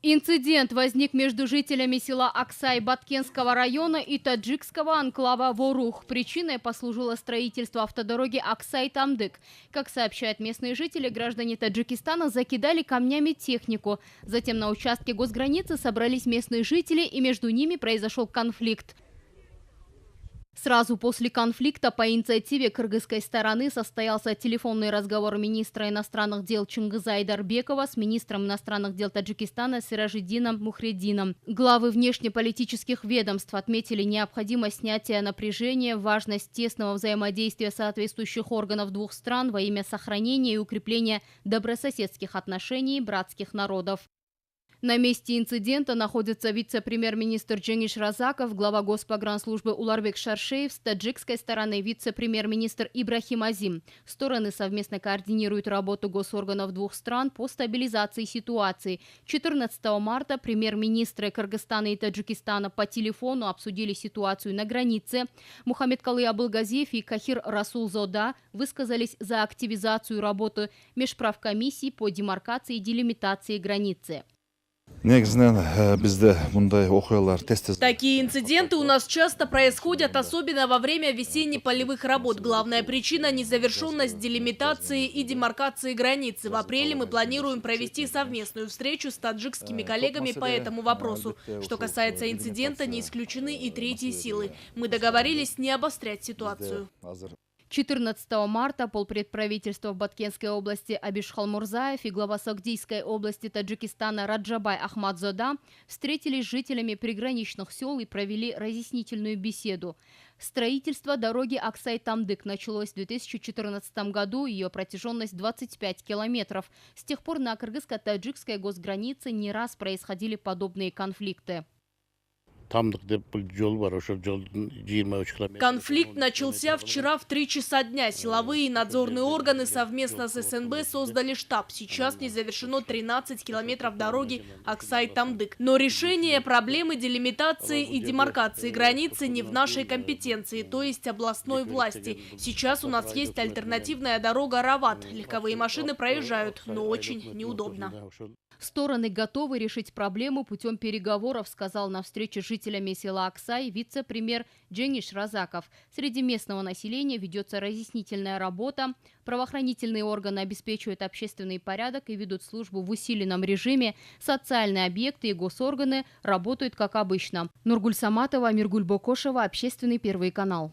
Инцидент возник между жителями села Аксай Баткенского района и таджикского анклава Ворух. Причиной послужило строительство автодороги Аксай-Тамдык. Как сообщают местные жители, граждане Таджикистана закидали камнями технику. Затем на участке госграницы собрались местные жители, и между ними произошел конфликт. Сразу после конфликта по инициативе кыргызской стороны состоялся телефонный разговор министра иностранных дел Чингиза Айдарбекова с министром иностранных дел Таджикистана Сиражиддином Мухриддином. Главы внешнеполитических ведомств отметили необходимость снятия напряжения, важность тесного взаимодействия соответствующих органов двух стран во имя сохранения и укрепления добрососедских отношений братских народов. На месте инцидента находится вице-премьер-министр Дженгиш Разаков, глава Госпогранслужбы Уларбек Шаршеев, с таджикской стороны вице-премьер-министр Ибрахим Азим. Стороны совместно координируют работу госорганов двух стран по стабилизации ситуации. 14 марта премьер-министры Кыргызстана и Таджикистана по телефону обсудили ситуацию на границе. Мухаммедкалы Абылгазиев и Кахир Расулзода высказались за активизацию работы межправкомиссий по демаркации и делимитации границы. Такие инциденты у нас часто происходят, особенно во время весенне-полевых работ. Главная причина – незавершенность делимитации и демаркации границы. В апреле мы планируем провести совместную встречу с таджикскими коллегами по этому вопросу. Что касается инцидента, не исключены и третьи силы. Мы договорились не обострять ситуацию. 14 марта полпред правительства в Баткенской области Абиш Халмурзаев и глава Сагдийской области Таджикистана Раджабай Ахмадзода встретились с жителями приграничных сел и провели разъяснительную беседу. Строительство дороги Аксай-Тамдык началось в 2014 году, ее протяженность 25 километров. С тех пор на кыргызско-таджикской госгранице не раз происходили подобные конфликты. Конфликт начался вчера в 3 часа дня. Силовые и надзорные органы совместно с СНБ создали штаб. Сейчас не завершено 13 километров дороги Аксай-Тамдык. Но решение проблемы делимитации и демаркации границы не в нашей компетенции, то есть областной власти. Сейчас у нас есть альтернативная дорога Рават. Легковые машины проезжают, но очень неудобно. Стороны готовы решить проблему путем переговоров, сказал на встрече с жителями села Аксай вице-премьер Дженгиш Разаков. Среди местного населения ведется разъяснительная работа. Правоохранительные органы обеспечивают общественный порядок и ведут службу в усиленном режиме. Социальные объекты и госорганы работают как обычно. Нургуль Саматова, Миргуль Бокошева, Общественный Первый канал.